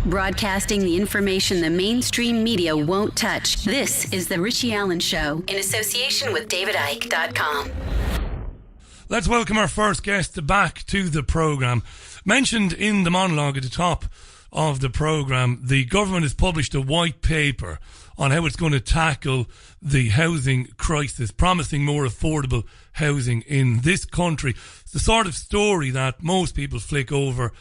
Broadcasting the information the mainstream media won't touch. This is The Richie Allen Show in association with DavidIke.com. Let's welcome our first guest back to the programme. Mentioned in the monologue at the top of the programme, the government has published a white paper on how it's going to tackle the housing crisis, promising more affordable housing in this country. It's the sort of story that most people flick over.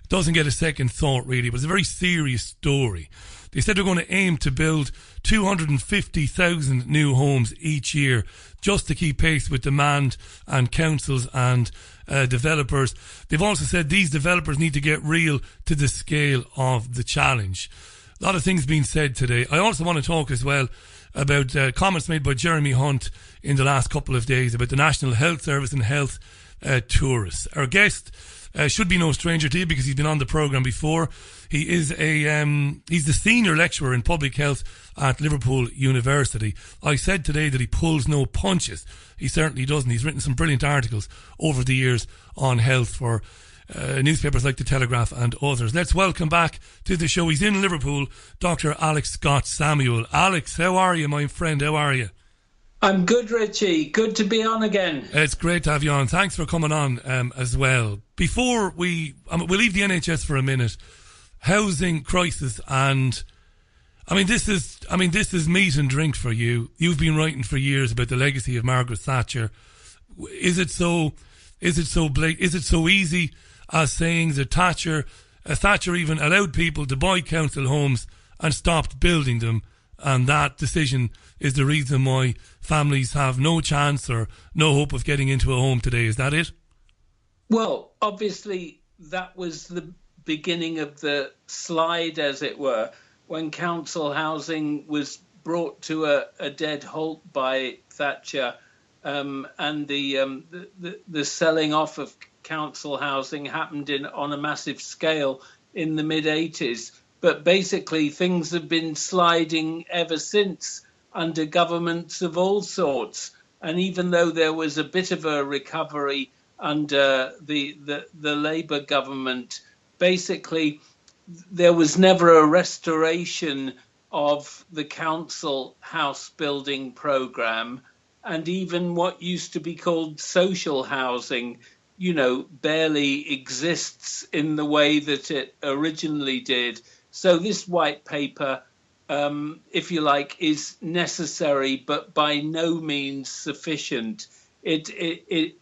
Doesn't get a second thought, really, but it's a very serious story. They said they're going to aim to build 250,000 new homes each year just to keep pace with demand, and councils and developers. They've also said these developers need to get real to the scale of the challenge. A lot of things being said today. I also want to talk as well about comments made by Jeremy Hunt in the last couple of days about the National Health Service and health tourists. Our guest should be no stranger to you because he's been on the programme before. He is he's the senior lecturer in public health at Liverpool University. I said today that he pulls no punches. He certainly doesn't. He's written some brilliant articles over the years on health for newspapers like The Telegraph and others. Let's welcome back to the show. He's in Liverpool, Dr. Alex Scott Samuel. Alex, how are you, my friend? How are you? I'm good, Richie. Good to be on again. It's great to have you on. Thanks for coming on as well. Before we'll leave the NHS for a minute. Housing crisis, and this is meat and drink for you. You've been writing for years about the legacy of Margaret Thatcher. Is it so easy as saying that Thatcher even allowed people to buy council homes and stopped building them, and that decision is the reason why families have no chance or no hope of getting into a home today? Is that it? Well, obviously that was the beginning of the slide, as it were, when council housing was brought to a dead halt by Thatcher, and the selling off of council housing happened on a massive scale in the mid-80s. But basically things have been sliding ever since under governments of all sorts. And even though there was a bit of a recovery under the Labour government, basically there was never a restoration of the council house building programme, and even what used to be called social housing, barely exists in the way that it originally did. So this white paper, if you like, is necessary, but by no means sufficient. It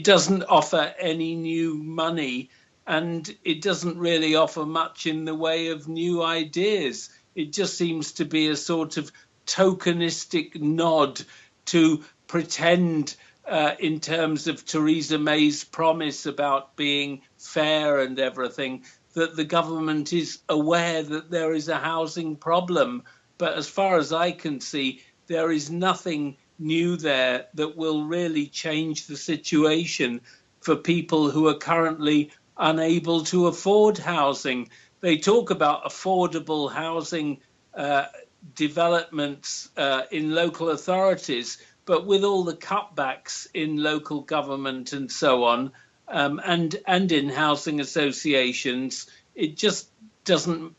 doesn't offer any new money, and it doesn't really offer much in the way of new ideas. It just seems to be a sort of tokenistic nod to pretend, in terms of Theresa May's promise about being fair and everything, that the government is aware that there is a housing problem. But as far as I can see, there is nothing new there that will really change the situation for people who are currently unable to afford housing. They talk about affordable housing developments in local authorities, but with all the cutbacks in local government and so on, and in housing associations, it just doesn't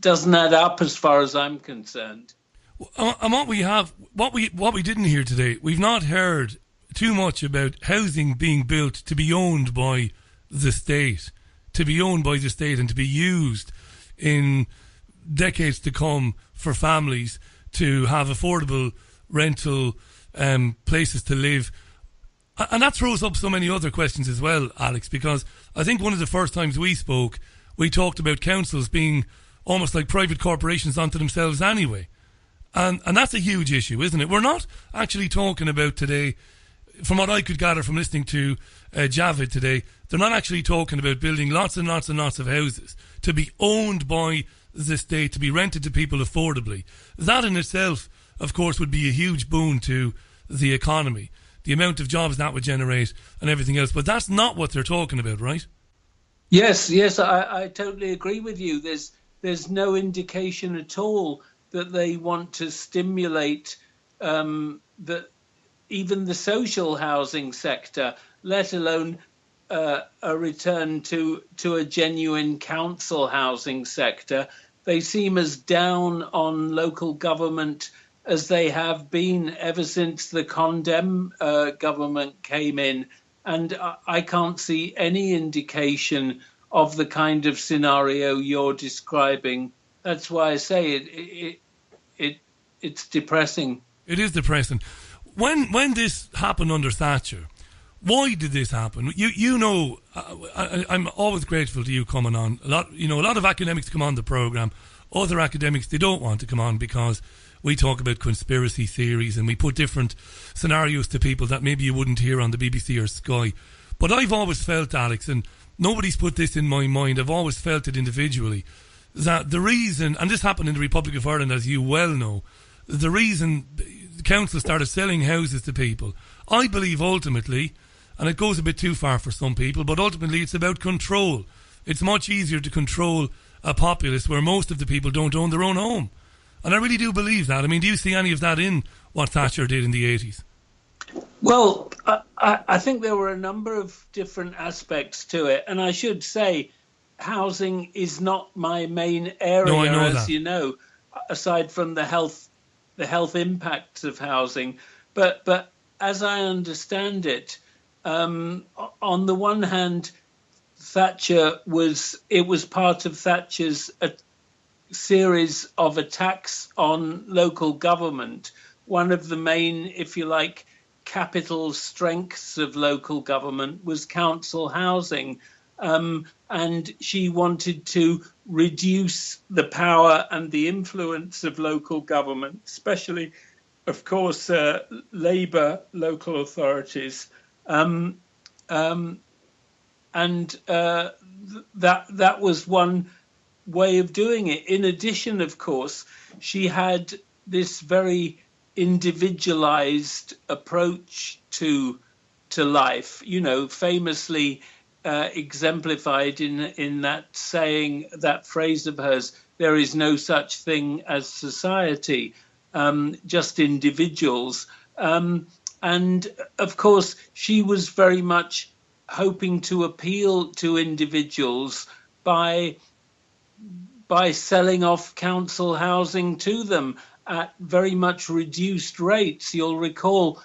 add up as far as I'm concerned. And what we didn't hear today, we've not heard too much about housing being built to be owned by the state, and to be used in decades to come for families to have affordable rental places to live. And that throws up so many other questions as well, Alex, because I think one of the first times we spoke, we talked about councils being almost like private corporations unto themselves anyway. And that's a huge issue, isn't it? We're not actually talking about today, from what I could gather from listening to Javid today, they're not actually talking about building lots and lots and lots of houses to be owned by the state, to be rented to people affordably. That in itself, of course, would be a huge boon to the economy, the amount of jobs that would generate and everything else. But that's not what they're talking about, right? Yes, I totally agree with you. There's no indication at all that they want to stimulate even the social housing sector, let alone a return to a genuine council housing sector. They seem as down on local government as they have been ever since the Condem government came in. And I can't see any indication of the kind of scenario you're describing. That's why I say it's depressing. It is depressing. When this happened under Thatcher, why did this happen? You know, I'm always grateful to you coming on. A lot of academics come on the programme. Other academics, they don't want to come on because we talk about conspiracy theories and we put different scenarios to people that maybe you wouldn't hear on the BBC or Sky. But I've always felt, Alex, and nobody's put this in my mind, I've always felt it individually, that the reason, and this happened in the Republic of Ireland, as you well know, the reason the council started selling houses to people, I believe ultimately, and it goes a bit too far for some people, but ultimately it's about control. It's much easier to control a populace where most of the people don't own their own home. And I really do believe that. I mean, do you see any of that in what Thatcher did in the 80s? Well, I think there were a number of different aspects to it. And I should say, housing is not my main area, no, I know as that. you know, aside from the health impacts of housing. But as I understand it, on the one hand, Thatcher was part of Thatcher's series of attacks on local government. One of the main, if you like, capital strengths of local government was council housing. And she wanted to reduce the power and the influence of local government, especially, of course, Labour local authorities. And that was one way of doing it. In addition, of course, she had this very individualized approach to life, you know, famously exemplified in that saying, that phrase of hers, there is no such thing as society, just individuals. And of course, she was very much hoping to appeal to individuals by selling off council housing to them at very much reduced rates. You'll recall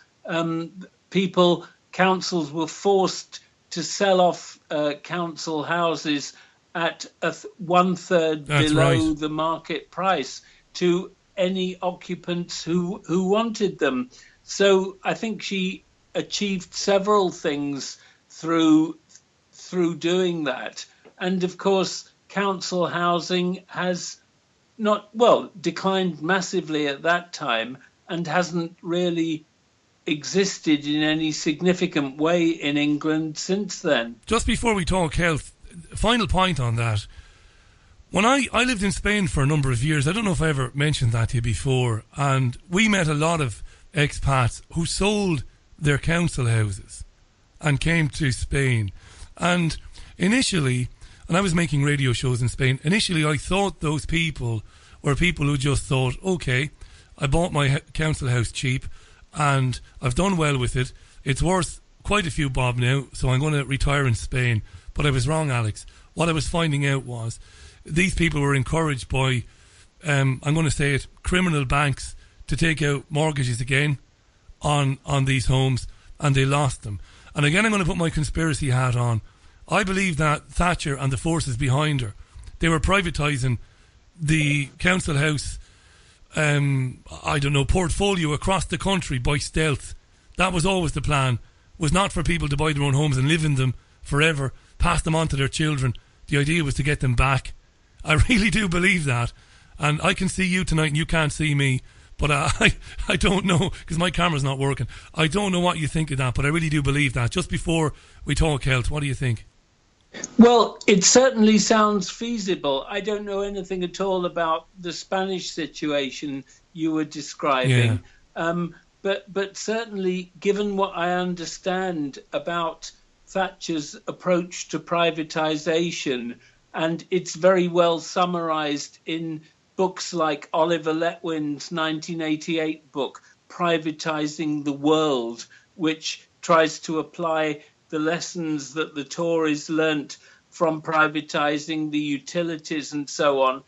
councils were forced to sell off council houses at 1/3 below the market price to any occupants who wanted them. So I think she achieved several things through doing that. And of course, council housing has declined massively at that time and hasn't really existed in any significant way in England since then. Just before we talk health, final point on that. When I lived in Spain for a number of years, I don't know if I ever mentioned that to you before, and we met a lot of expats who sold their council houses and came to Spain. And initially, and I was making radio shows in Spain, initially I thought those people were people who just thought, okay, I bought my council house cheap and I've done well with it. It's worth quite a few bob now, so I'm going to retire in Spain. But I was wrong, Alex. What I was finding out was these people were encouraged by, I'm going to say it, criminal banks to take out mortgages again on these homes, and they lost them. And again, I'm going to put my conspiracy hat on. I believe that Thatcher and the forces behind her, they were privatising the council house, portfolio across the country by stealth. That was always the plan. Was not for people to buy their own homes and live in them forever, pass them on to their children. The idea was to get them back. I really do believe that. And I can see you tonight and you can't see me. But I don't know, because my camera's not working. I don't know what you think of that, but I really do believe that. Just before we talk health, what do you think? Well, it certainly sounds feasible. I don't know anything at all about the Spanish situation you were describing. Yeah. But certainly, given what I understand about Thatcher's approach to privatisation, and it's very well summarised in books like Oliver Letwin's 1988 book, Privatising the World, which tries to apply the lessons that the Tories learnt from privatising the utilities and so on,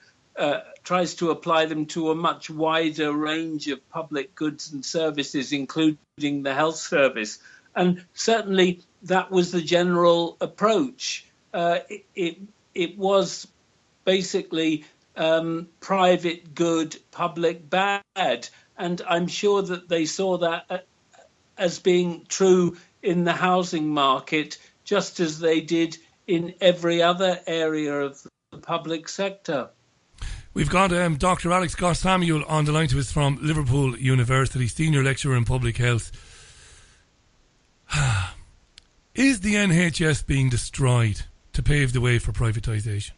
tries to apply them to a much wider range of public goods and services, including the health service. And certainly that was the general approach. It was basically private good, public bad. And I'm sure that they saw that as being true in the housing market, just as they did in every other area of the public sector. We've got Dr. Alex Goss-Samuel on the line to us from Liverpool University, Senior Lecturer in Public Health. Is the NHS being destroyed to pave the way for privatisation?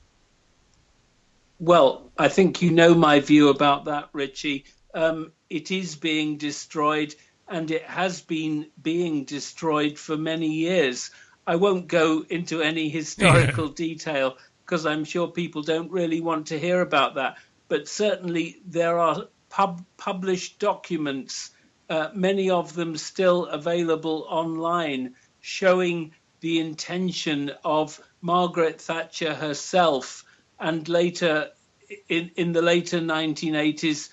Well, I think you know my view about that, Richie. It is being destroyed, and it has been being destroyed for many years. I won't go into any historical detail because I'm sure people don't really want to hear about that. But certainly there are published documents, many of them still available online, showing the intention of Margaret Thatcher herself, and later, in the later 1980s,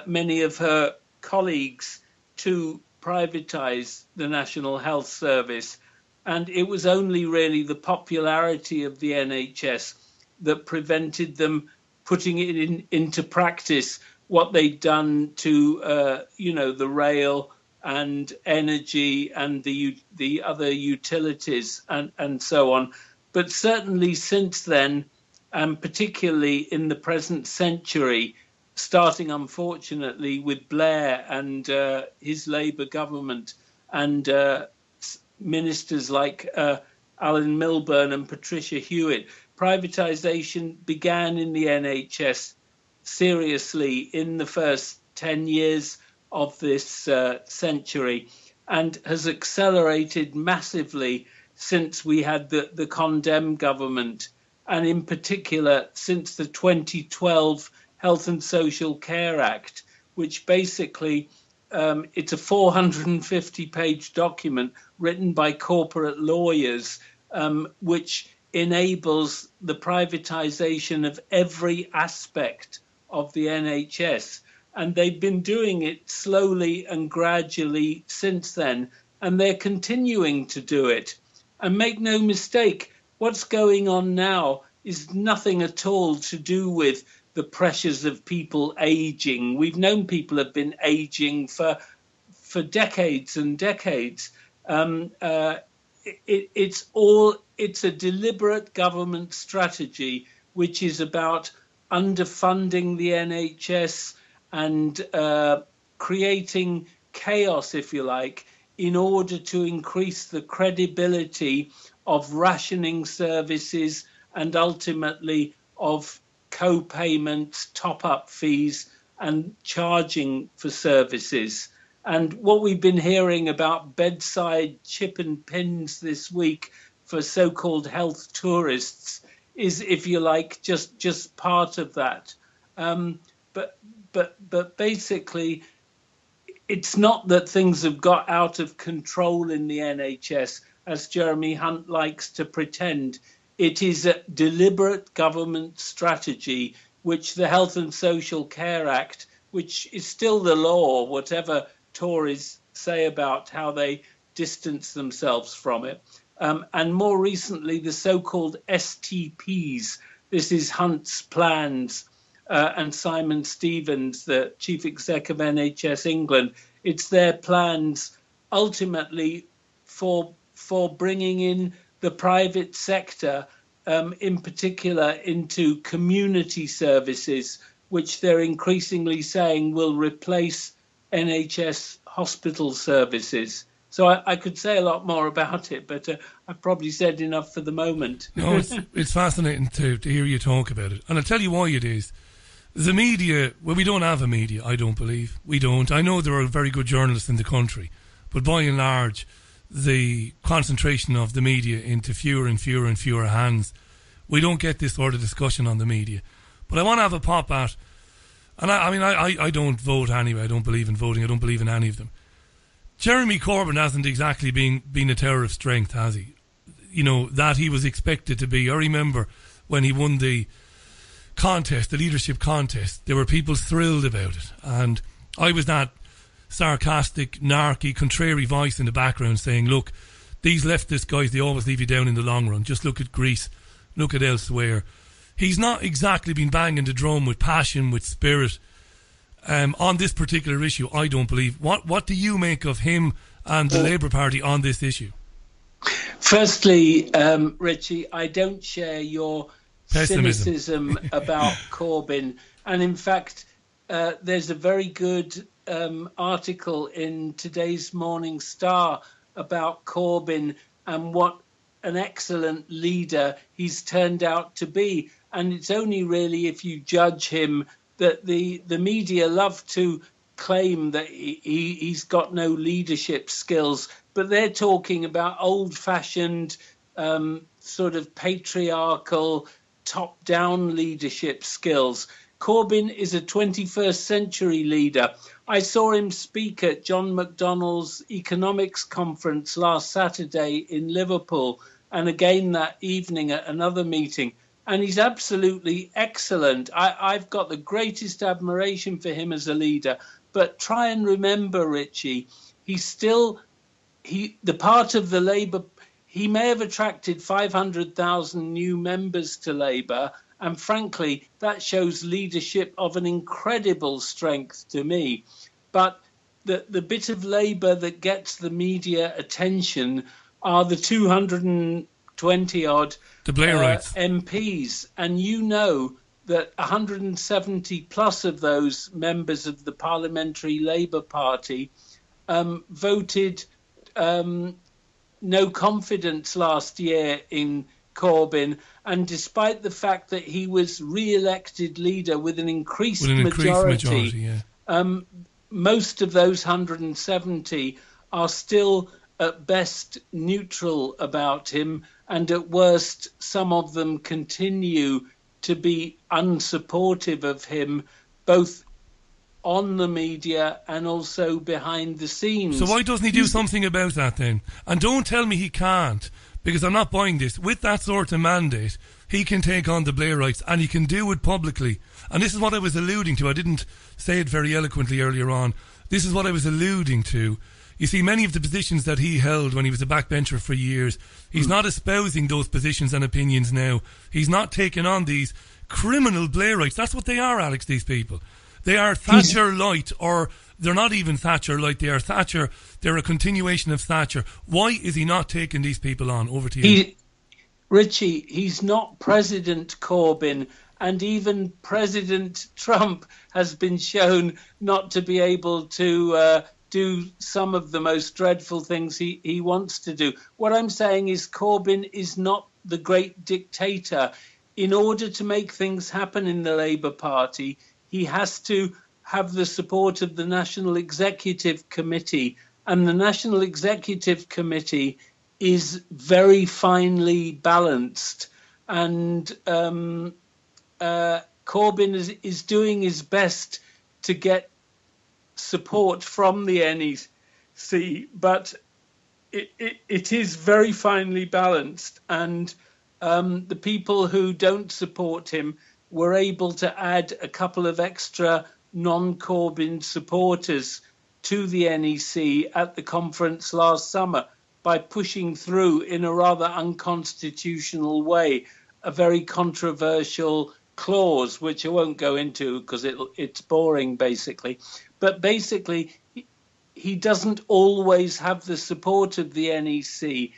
many of her colleagues, to privatise the National Health Service. And it was only really the popularity of the NHS that prevented them putting it into practice, what they'd done to, the rail and energy and the other utilities and so on. But certainly since then, and particularly in the present century, starting unfortunately with Blair and his Labour government and ministers like Alan Milburn and Patricia Hewitt, privatisation began in the NHS seriously in the first 10 years of this century, and has accelerated massively since we had the Condem government, and in particular since the 2012 Health and Social Care Act, which basically it's a 450-page document written by corporate lawyers, which enables the privatisation of every aspect of the NHS. And they've been doing it slowly and gradually since then, and they're continuing to do it. And make no mistake, what's going on now is nothing at all to do with the pressures of people aging. We've known people have been aging for decades and decades. It's a deliberate government strategy which is about underfunding the NHS and creating chaos, if you like, in order to increase the credibility of rationing services and ultimately of co-payments, top-up fees and charging for services. And what we've been hearing about bedside chip and pins this week for so-called health tourists is, if you like, just part of that. But basically, it's not that things have got out of control in the NHS, as Jeremy Hunt likes to pretend. It is a deliberate government strategy, which the Health and Social Care Act, which is still the law, whatever Tories say about how they distance themselves from it, and more recently the so-called STPs. This is Hunt's plans and Simon Stevens, the chief exec of NHS England. It's their plans ultimately for bringing in the private sector, in particular into community services, which they're increasingly saying will replace NHS hospital services. So I could say a lot more about it, but I've probably said enough for the moment. No, it's fascinating to hear you talk about it. And I'll tell you why it is. The media, well, we don't have a media, I don't believe. We don't. I know there are very good journalists in the country, but by and large, the concentration of the media into fewer and fewer and fewer hands, we don't get this sort of discussion on the media. But I want to have a pop at, and I don't vote anyway, I don't believe in voting, I don't believe in any of them. Jeremy Corbyn hasn't exactly been a tower of strength, has he? You know, that he was expected to be. I remember when he won the contest, the leadership contest, there were people thrilled about it. And I was that sarcastic, narky, contrary voice in the background saying, look, these leftist guys, they always leave you down in the long run. Just look at Greece, look at elsewhere. He's not exactly been banging the drum with passion, with spirit, on this particular issue, I don't believe. What do you make of him and the Labour Party on this issue? Firstly, Richie, I don't share your pessimism. Cynicism about Corbyn. And in fact, there's a very good article in today's Morning Star about Corbyn and what an excellent leader he's turned out to be. And it's only really if you judge him that the media love to claim that he's got no leadership skills, but they're talking about old-fashioned sort of patriarchal top-down leadership skills. Corbyn is a 21st century leader. I saw him speak at John McDonnell's economics conference last Saturday in Liverpool, and again that evening at another meeting. And he's absolutely excellent. I've got the greatest admiration for him as a leader. But try and remember, Richie, the part of the Labour, he may have attracted 500,000 new members to Labour. And frankly, that shows leadership of an incredible strength to me. But the bit of Labour that gets the media attention are the 220-odd MPs. And you know that 170 plus of those members of the Parliamentary Labour Party voted no confidence last year in Corbyn. And despite the fact that he was re-elected leader with an increased majority, most of those 170 are still at best neutral about him, and at worst some of them continue to be unsupportive of him, both on the media and also behind the scenes. So why doesn't he do something about that then? And don't tell me he can't, because I'm not buying this. With that sort of mandate, he can take on the Blairites, and he can do it publicly. And this is what I was alluding to. I didn't say it very eloquently earlier on. This is what I was alluding to. You see, many of the positions that he held when he was a backbencher for years, he's not espousing those positions and opinions now. He's not taking on these criminal Blairites. That's what they are, Alex, these people. They are Thatcher light, or they're not even Thatcher light. They are Thatcher. They're a continuation of Thatcher. Why is he not taking these people on? Over to you. Richie, he's not President Corbyn, and even President Trump has been shown not to be able to do some of the most dreadful things he wants to do. What I'm saying is Corbyn is not the great dictator. In order to make things happen in the Labour Party, he has to have the support of the National Executive Committee. And the National Executive Committee is very finely balanced. And Corbyn is doing his best to get support from the NEC, but it is very finely balanced. And the people who don't support him were able to add a couple of extra non-Corbyn supporters to the NEC at the conference last summer by pushing through in a rather unconstitutional way a very controversial clause, which I won't go into because it's boring, basically. But basically, he doesn't always have the support of the NEC.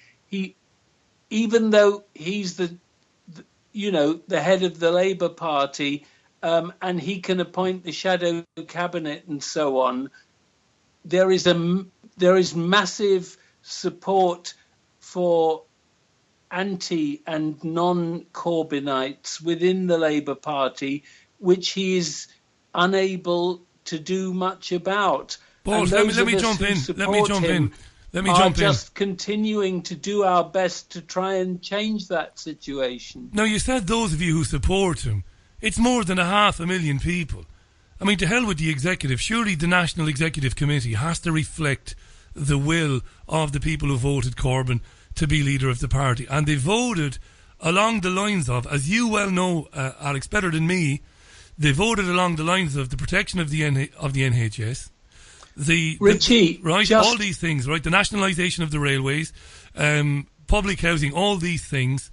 Even though he's the head of the Labour Party, and he can appoint the shadow cabinet and so on, there is massive support for anti and non-Corbynites within the Labour Party, which he is unable to do much about. Boss, let me jump in. Just continuing to do our best to try and change that situation. Now, you said those of you who support him. It's more than 500,000 people. I mean, to hell with the executive. Surely the National Executive Committee has to reflect the will of the people who voted Corbyn to be leader of the party. And they voted along the lines of, as you well know, Alex, better than me, they voted along the lines of the protection of the NHS, Richie, all these things, right? The nationalisation of the railways, public housing, all these things.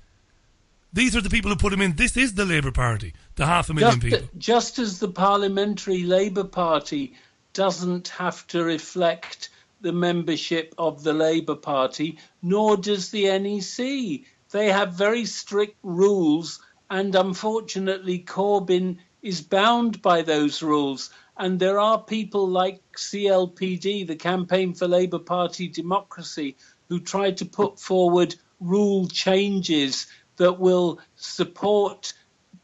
These are the people who put him in. This is the Labour Party, the 500,000 people. Just as the Parliamentary Labour Party doesn't have to reflect the membership of the Labour Party, nor does the NEC. They have very strict rules, and unfortunately Corbyn is bound by those rules. And there are people like CLPD, the Campaign for Labour Party Democracy, who try to put forward rule changes that will support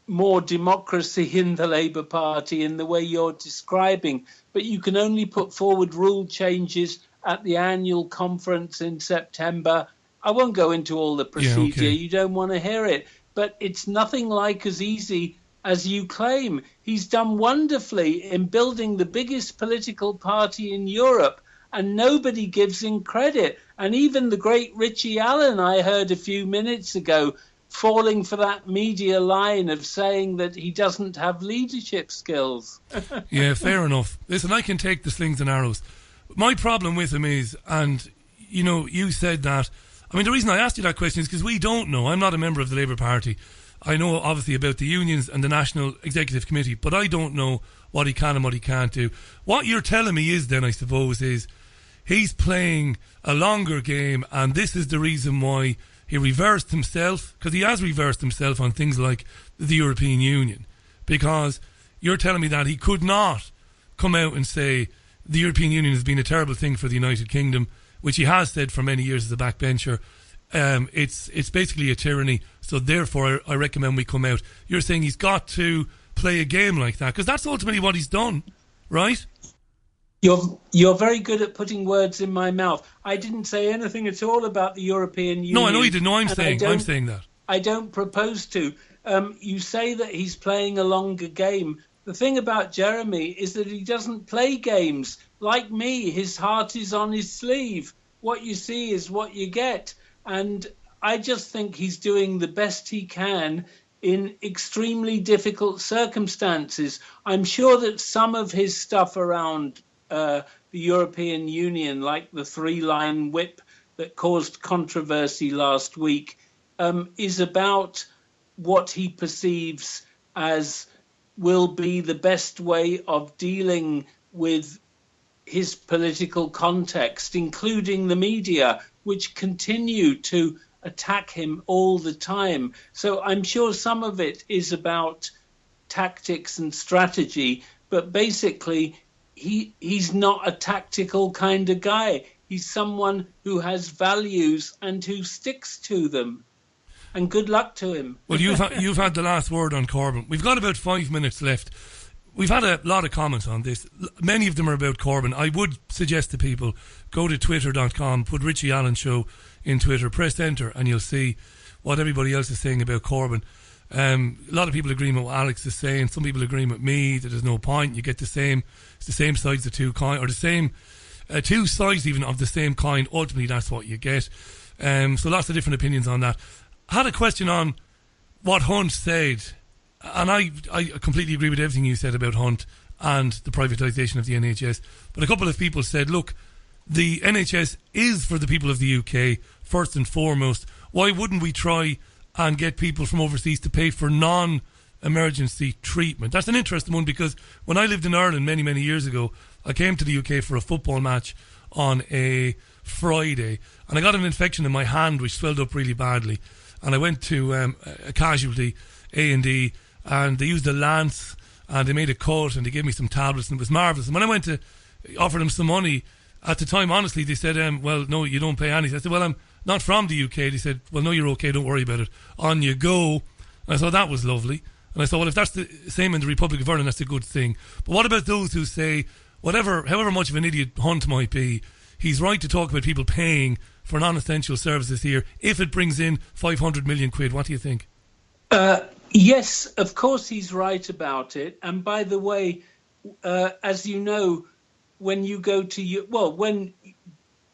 more democracy in the Labour Party in the way you're describing. But you can only put forward rule changes at the annual conference in September. I won't go into all the procedure. You don't want to hear it. But it's nothing like as easy as you claim. He's done wonderfully in building the biggest political party in Europe, and nobody gives him credit. And even the great Richie Allen, I heard a few minutes ago, falling for that media line of saying that he doesn't have leadership skills. Yeah, fair enough. Listen, I can take the slings and arrows. My problem with him is, and you know, you said that, I mean, the reason I asked you that question is because we don't know. I'm not a member of the Labour Party. I know obviously about the unions and the National Executive Committee, but I don't know what he can and what he can't do. What you're telling me is then, I suppose, is he's playing a longer game, and this is the reason why he reversed himself, because he has reversed himself on things like the European Union. Because you're telling me that he could not come out and say the European Union has been a terrible thing for the United Kingdom, which he has said for many years as a backbencher. It's basically a tyranny, so therefore I recommend we come out. You're saying he's got to play a game like that, because that's ultimately what he's done, right? You're very good at putting words in my mouth. I didn't say anything at all about the European Union. No, I know you didn't. No, I'm saying that. I don't propose to. You say that he's playing a longer game. The thing about Jeremy is that he doesn't play games. Like me, his heart is on his sleeve. What you see is what you get. And I just think he's doing the best he can in extremely difficult circumstances. I'm sure that some of his stuff around the European Union, like the 3-line whip that caused controversy last week, is about what he perceives as will be the best way of dealing with his political context, including the media, which continue to attack him all the time. So I'm sure some of it is about tactics and strategy, but basically he's not a tactical kind of guy. He's someone who has values and who sticks to them. And good luck to him. Well, you've had the last word on Corbyn. We've got about 5 minutes left. We've had a lot of comments on this. Many of them are about Corbyn. I would suggest to people, go to twitter.com, put Richie Allen Show in Twitter, press enter, and you'll see what everybody else is saying about Corbyn. A lot of people agreeing with what Alex is saying. Some people agreeing with me that there's no point. You get the same, it's the same sides of two coin, or the same two sides even of the same coin. Ultimately, that's what you get. So lots of different opinions on that. I had a question on what Hunt said, and I completely agree with everything you said about Hunt and the privatisation of the NHS. But a couple of people said, look, the NHS is for the people of the UK, first and foremost. Why wouldn't we try and get people from overseas to pay for non-emergency treatment? That's an interesting one, because when I lived in Ireland many, many years ago, I came to the UK for a football match on a Friday, and I got an infection in my hand which swelled up really badly. And I went to a casualty, A&E, and they used a lance, and they made a cut, and they gave me some tablets, and it was marvellous. And when I went to offer them some money, at the time, honestly, they said, well, no, you don't pay anything. I said, well, I'm not from the UK. They said, well, no, you're okay, don't worry about it. On you go. And I thought that was lovely. And I thought, well, if that's the same in the Republic of Ireland, that's a good thing. But what about those who say, however much of an idiot Hunt might be, he's right to talk about people paying for non-essential services here if it brings in 500 million quid. What do you think? Yes, of course he's right about it. And by the way, as you know, when you go to when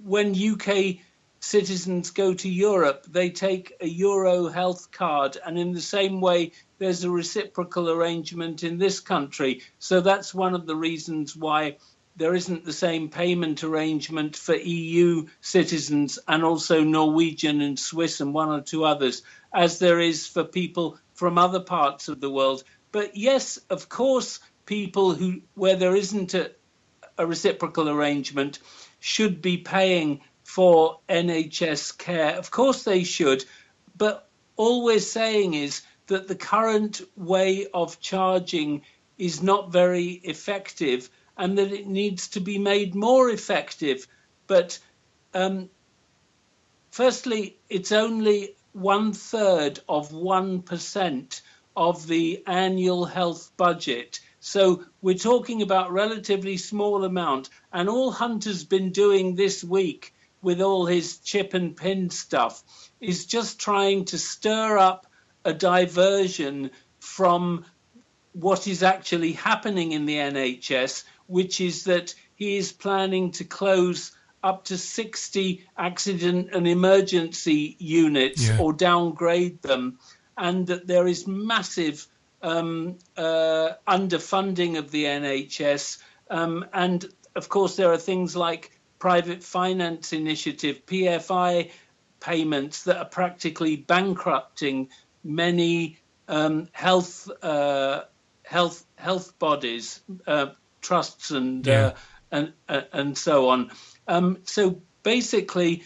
when UK citizens go to Europe, they take a Euro health card, and in the same way, there's a reciprocal arrangement in this country. So that's one of the reasons why there isn't the same payment arrangement for EU citizens and also Norwegian and Swiss and one or two others, as there is for people from other parts of the world. But yes, of course, people where there isn't a reciprocal arrangement should be paying for NHS care. Of course they should, but all we're saying is that the current way of charging is not very effective and that it needs to be made more effective. But firstly, it's only 1/3 of 1% of the annual health budget. So we're talking about relatively small amount. And all Hunter's been doing this week with all his chip and pin stuff is just trying to stir up a diversion from what is actually happening in the NHS, which is that he is planning to close up to 60 accident and emergency units or downgrade them, and that there is massive underfunding of the NHS. And of course, there are things like private finance initiative, PFI payments that are practically bankrupting many health bodies, trusts and so on. So basically,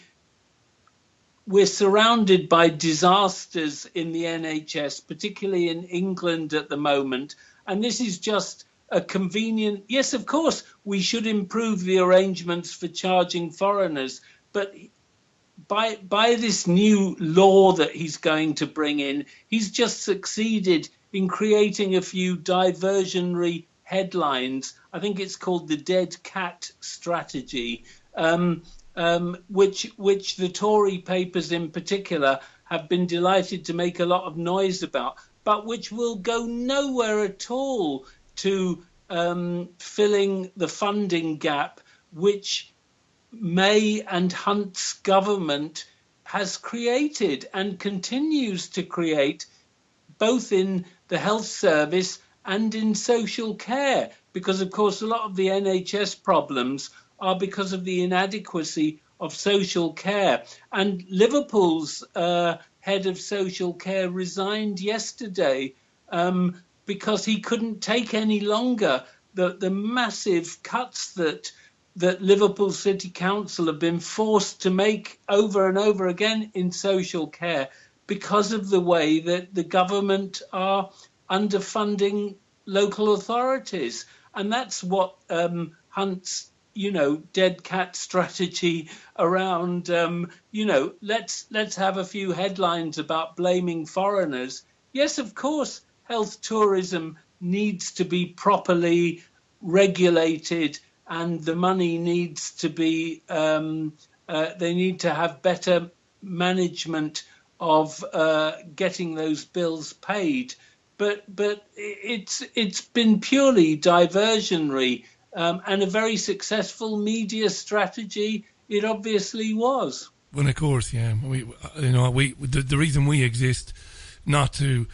we're surrounded by disasters in the NHS, particularly in England at the moment. And this is just a convenient... Yes, of course, we should improve the arrangements for charging foreigners. But by this new law that he's going to bring in, he's just succeeded in creating a few diversionary headlines. I think it's called the dead cat strategy, which the Tory papers in particular have been delighted to make a lot of noise about, but which will go nowhere at all to filling the funding gap which May and Hunt's government has created and continues to create, both in the health service and in social care, because of course a lot of the NHS problems are because of the inadequacy of social care. And Liverpool's head of social care resigned yesterday because he couldn't take any longer the massive cuts that Liverpool City Council have been forced to make over and over again in social care because of the way that the government are underfunding local authorities. And that's what Hunt's dead cat strategy around, let's have a few headlines about blaming foreigners. Yes, of course, health tourism needs to be properly regulated, and the money needs to be, they need to have better management of getting those bills paid. But it's been purely diversionary. And a very successful media strategy, it obviously was. Well, of course, yeah. The reason we exist, not to,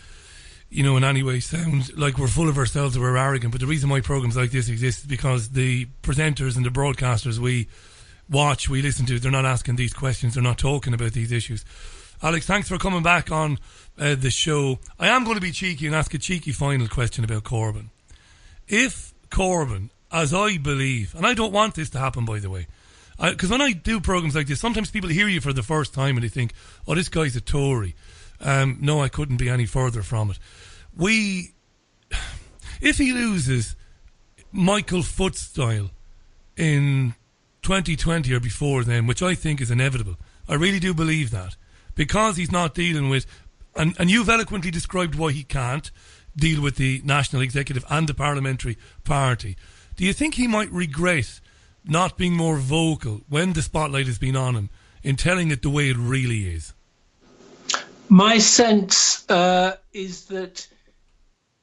in any way sound like we're full of ourselves or we're arrogant, but the reason why programs like this exist is because the presenters and the broadcasters we watch, we listen to, they're not asking these questions, they're not talking about these issues. Alex, thanks for coming back on the show. I am going to be cheeky and ask a cheeky final question about Corbyn. If Corbyn, as I believe, and I don't want this to happen, by the way, because when I do programs like this, sometimes people hear you for the first time and they think, oh, this guy's a Tory. No, I couldn't be any further from it. If he loses Michael Foot style in 2020 or before then, which I think is inevitable, I really do believe that, because he's not dealing with, and you've eloquently described why he can't deal with the National Executive and the Parliamentary Party. Do you think he might regret not being more vocal when the spotlight has been on him in telling it the way it really is? My sense is that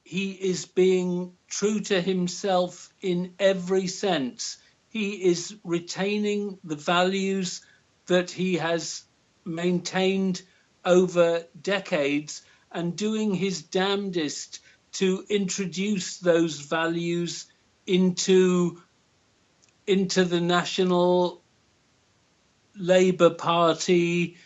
he is being true to himself in every sense. he is retaining the values that he has maintained over decades and doing his damnedest to introduce those values into the National Labour Party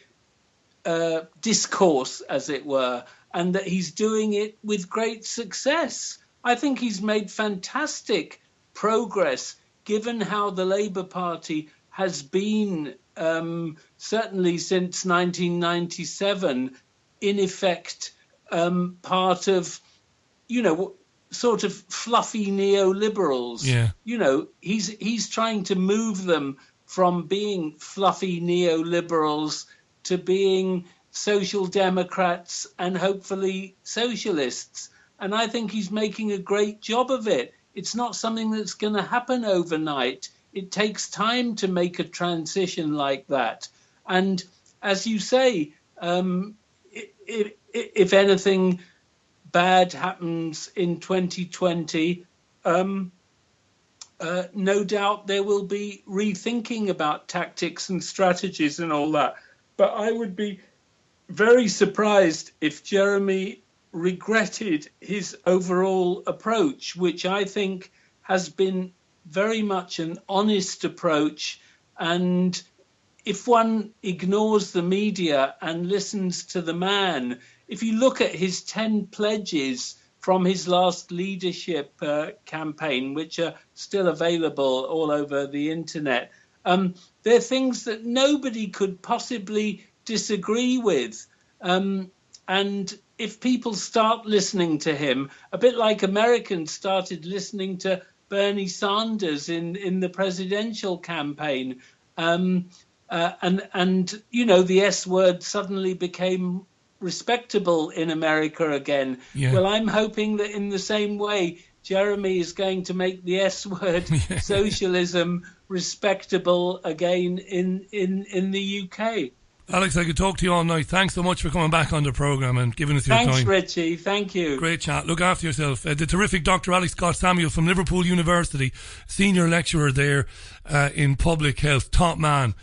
discourse, as it were, and that he's doing it with great success. I think he's made fantastic progress, given how the Labour Party has been, certainly since 1997, in effect, part of, sort of fluffy neoliberals. Yeah. He's trying to move them from being fluffy neoliberals to being social democrats and hopefully socialists. And I think he's making a great job of it. It's not something that's going to happen overnight. It takes time to make a transition like that. And as you say, if anything bad happens in 2020, no doubt there will be rethinking about tactics and strategies and all that. But I would be very surprised if Jeremy regretted his overall approach, which I think has been very much an honest approach. And if one ignores the media and listens to the man, if you look at his 10 pledges from his last leadership campaign, which are still available all over the internet, they're things that nobody could possibly disagree with. And if people start listening to him, a bit like Americans started listening to Bernie Sanders in the presidential campaign, and the S word suddenly became respectable in America again. Yeah. Well, I'm hoping that in the same way, Jeremy is going to make the S word, socialism, respectable again in the UK. Alex, I could talk to you all night. Thanks so much for coming back on the programme and giving us your time. Thanks, Richie. Thank you. Great chat. Look after yourself. The terrific Dr. Alex Scott Samuel from Liverpool University, senior lecturer there in public health, top man.